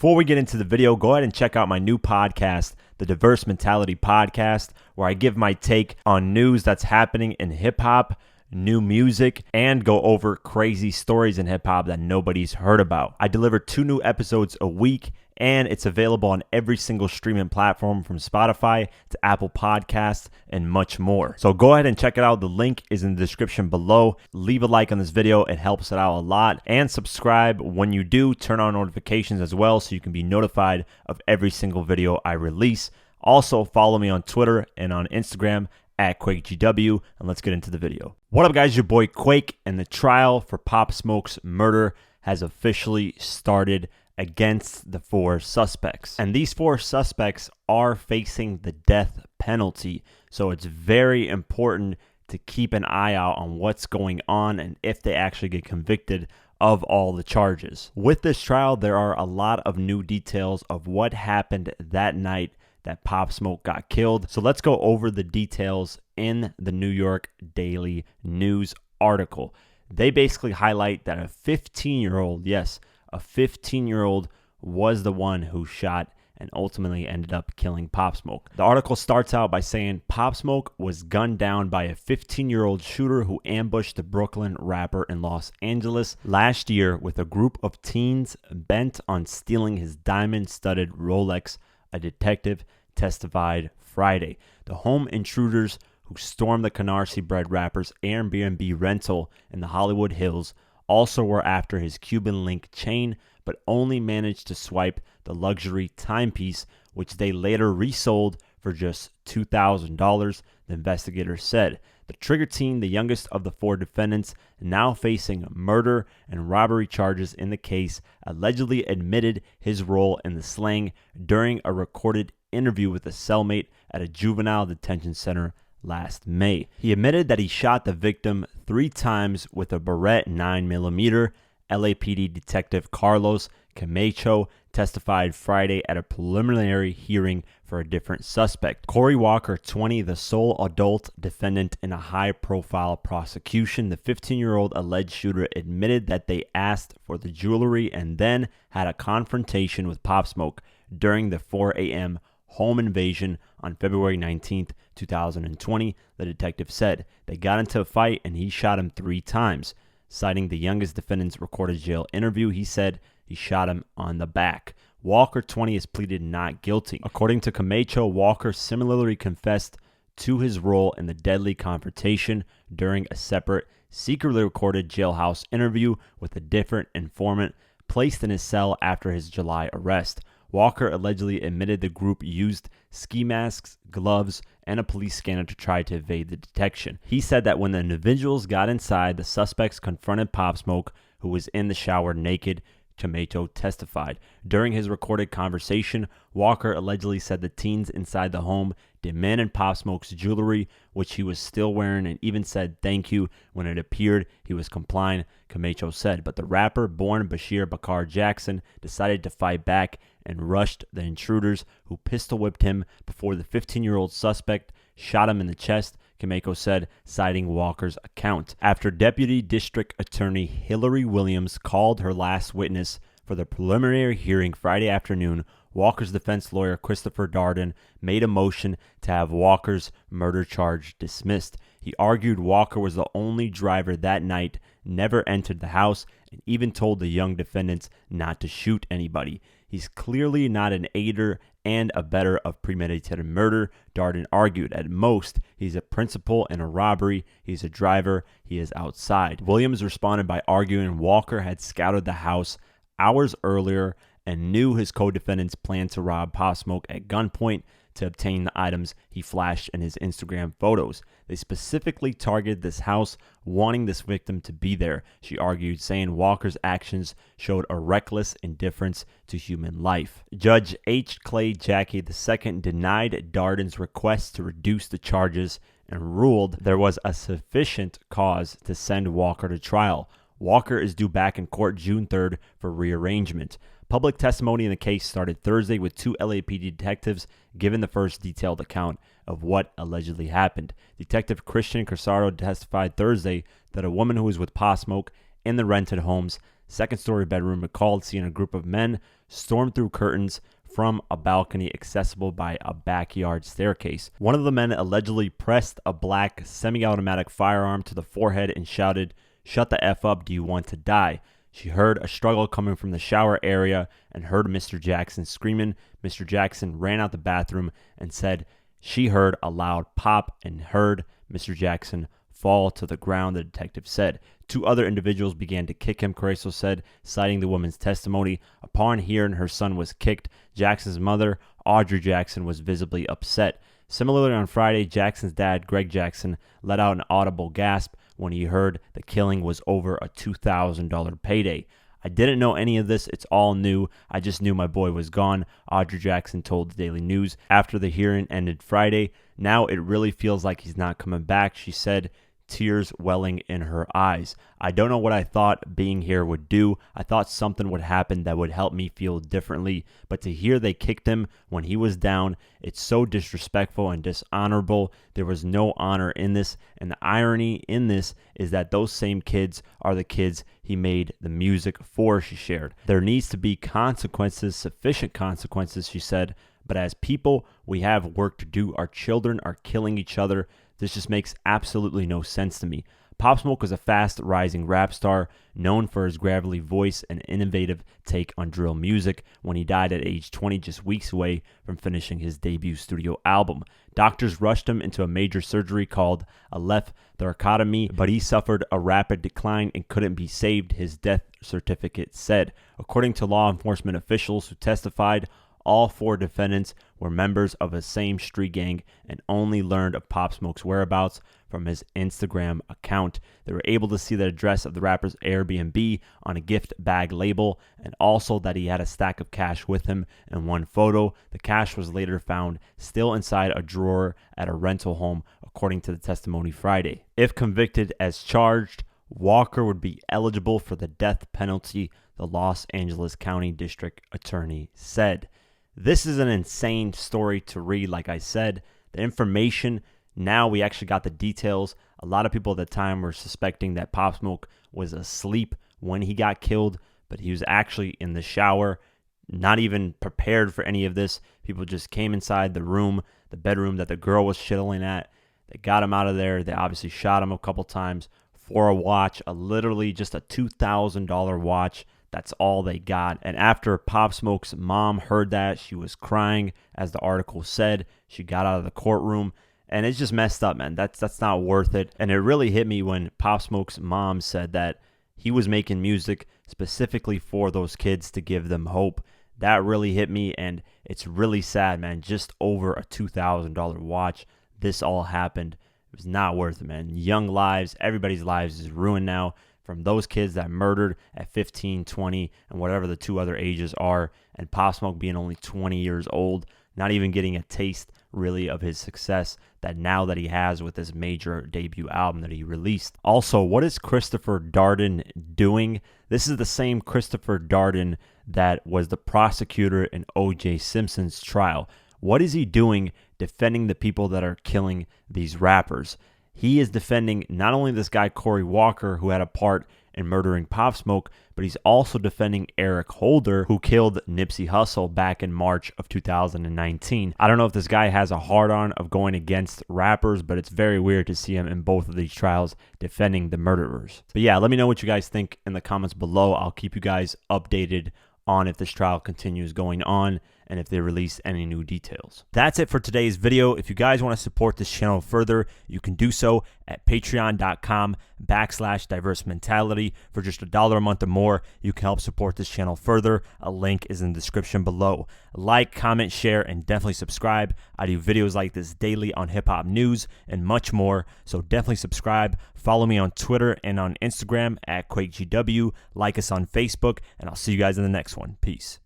Before we get into the video, go ahead and check out my new podcast, the Diverse Mentality Podcast, where I give my take on news that's happening in hip-hop, new music, and go over crazy stories in hip-hop that nobody's heard about. I deliver 2 new episodes a week, and it's available on every single streaming platform from Spotify to Apple Podcasts and much more. So go ahead and check it out. The link is in the description below. Leave a like on this video. It helps it out a lot. And subscribe when you do. Turn on notifications as well so you can be notified of every single video I release. Also, follow me on Twitter and on Instagram at QuakeGW, and let's get into the video. What up, guys? Your boy Quake, and the trial for Pop Smoke's murder has officially started against the 4 suspects. And these 4 suspects are facing the death penalty. So it's very important to keep an eye out on what's going on and if they actually get convicted of all the charges. With this trial, there are a lot of new details of what happened that night that Pop Smoke got killed. So let's go over the details in the New York Daily News article. They basically highlight that a 15-year-old, yes, a 15-year-old was the one who shot and ultimately ended up killing Pop Smoke. The article starts out by saying Pop Smoke was gunned down by a 15-year-old shooter who ambushed the Brooklyn rapper in Los Angeles last year with a group of teens bent on stealing his diamond-studded Rolex, a detective testified Friday. The home intruders who stormed the Canarsie-bred rapper's Airbnb rental in the Hollywood Hills also were after his Cuban link chain, but only managed to swipe the luxury timepiece, which they later resold for just $2,000, the investigators said. The trigger teen, the youngest of the 4 defendants, now facing murder and robbery charges in the case, allegedly admitted his role in the slaying during a recorded interview with a cellmate at a juvenile detention center last May. He admitted that he shot the victim 3 times with a Barrett 9mm. LAPD Detective Carlos Camacho testified Friday at a preliminary hearing for a different suspect. Corey Walker, 20, the sole adult defendant in a high-profile prosecution. The 15-year-old alleged shooter admitted that they asked for the jewelry and then had a confrontation with Pop Smoke during the 4 a.m. home invasion on February 19th, 2020, the detective said. They got into a fight and he shot him 3 times. Citing the youngest defendant's recorded jail interview, he said he shot him on the back. Walker, 20, has pleaded not guilty. According to Camacho, Walker similarly confessed to his role in the deadly confrontation during a separate, secretly recorded jailhouse interview with a different informant placed in his cell after his July arrest. Walker allegedly admitted the group used ski masks, gloves, and a police scanner to try to evade the detection. He said that when the individuals got inside, the suspects confronted Pop Smoke, who was in the shower naked. Camacho testified. During his recorded conversation, Walker allegedly said the teens inside the home demanded Pop Smoke's jewelry, which he was still wearing, and even said thank you when it appeared he was complying, Camacho said. But the rapper, born Bashir Bakar Jackson, decided to fight back and rushed the intruders, who pistol whipped him before the 15-year-old suspect shot him in the chest, Camacho said, citing Walker's account. After Deputy District Attorney Hillary Williams called her last witness for the preliminary hearing Friday afternoon, Walker's defense lawyer Christopher Darden made a motion to have Walker's murder charge dismissed. He argued Walker was the only driver that night, never entered the house, and even told the young defendants not to shoot anybody. He's clearly not an aider and abettor of premeditated murder, Darden argued. At most, he's a principal in a robbery. He's a driver. He is outside. Williams responded by arguing Walker had scouted the house hours earlier and knew his co-defendants planned to rob Pop Smoke at gunpoint to obtain the items he flashed in his Instagram photos. They specifically targeted this house, wanting this victim to be there, she argued, saying Walker's actions showed a reckless indifference to human life. Judge H. Clay Jackie II denied Darden's request to reduce the charges and ruled there was a sufficient cause to send Walker to trial. Walker is due back in court June 3rd for rearrangement. Public testimony in the case started Thursday with 2 LAPD detectives giving the first detailed account of what allegedly happened. Detective Christian Corsaro testified Thursday that a woman who was with Pop Smoke in the rented home's second-story bedroom recalled seeing a group of men stormed through curtains from a balcony accessible by a backyard staircase. One of the men allegedly pressed a black semi-automatic firearm to the forehead and shouted, "Shut the F up, do you want to die?" She heard a struggle coming from the shower area and heard Mr. Jackson screaming. Mr. Jackson ran out the bathroom and said she heard a loud pop and heard Mr. Jackson fall to the ground, the detective said. 2 other individuals began to kick him, Carrizo said, citing the woman's testimony. Upon hearing her son was kicked, Jackson's mother, Audrey Jackson, was visibly upset. Similarly, on Friday, Jackson's dad, Greg Jackson, let out an audible gasp when he heard the killing was over a $2,000 payday. "I didn't know any of this. It's all new. I just knew my boy was gone," Audrey Jackson told the Daily News after the hearing ended Friday. "Now it really feels like he's not coming back," she said, tears welling in her eyes. "I don't know what I thought being here would do. I thought something would happen that would help me feel differently. But to hear they kicked him when he was down, it's so disrespectful and dishonorable. There was no honor in this. And the irony in this is that those same kids are the kids he made the music for," she shared. "There needs to be consequences, sufficient consequences," she said. "But as people, we have work to do. Our children are killing each other. This just makes absolutely no sense to me." Pop Smoke was a fast-rising rap star known for his gravelly voice and innovative take on drill music. When he died at age 20, just weeks away from finishing his debut studio album. Doctors rushed him into a major surgery called a left thoracotomy, but he suffered a rapid decline and couldn't be saved, his death certificate said. According to law enforcement officials who testified, all 4 defendants were members of a same street gang and only learned of Pop Smoke's whereabouts from his Instagram account. They were able to see the address of the rapper's Airbnb on a gift bag label and also that he had a stack of cash with him in one photo. The cash was later found still inside a drawer at a rental home, according to the testimony Friday. If convicted as charged, Walker would be eligible for the death penalty, the Los Angeles County District Attorney said. This is an insane story to read, like I said. The information, now we actually got the details. A lot of people at the time were suspecting that Pop Smoke was asleep when he got killed, but he was actually in the shower, not even prepared for any of this. People just came inside the room, the bedroom that the girl was chilling at. They got him out of there. They obviously shot him a couple times for a watch, literally just a $2,000 watch. That's all they got. And after Pop Smoke's mom heard that, she was crying, as the article said. She got out of the courtroom, and it's just messed up, man. That's not worth it. And it really hit me when Pop Smoke's mom said that he was making music specifically for those kids to give them hope. That really hit me, and it's really sad, man. Just over a $2,000 watch. This all happened. It was not worth it, man. Young lives, everybody's lives is ruined now. From those kids that murdered at 15, 20, and whatever the 2 other ages are, and Pop Smoke being only 20 years old, not even getting a taste, really, of his success that now that he has with this major debut album that he released. Also, what is Christopher Darden doing? This is the same Christopher Darden that was the prosecutor in O.J. Simpson's trial. What is he doing defending the people that are killing these rappers? He is defending not only this guy, Corey Walker, who had a part in murdering Pop Smoke, but he's also defending Eric Holder, who killed Nipsey Hussle back in March of 2019. I don't know if this guy has a hard-on of going against rappers, but it's very weird to see him in both of these trials defending the murderers. But yeah, let me know what you guys think in the comments below. I'll keep you guys updated on if this trial continues going on and if they release any new details. That's it for today's video. If you guys want to support this channel further, you can do so at patreon.com/diverse mentality. For just $1 a month or more, you can help support this channel further. A link is in the description below. Like, comment, share, and definitely subscribe. I do videos like this daily on hip-hop news and much more, so definitely subscribe. Follow me on Twitter and on Instagram at QuakeGW. Like us on Facebook, and I'll see you guys in the next one. Peace.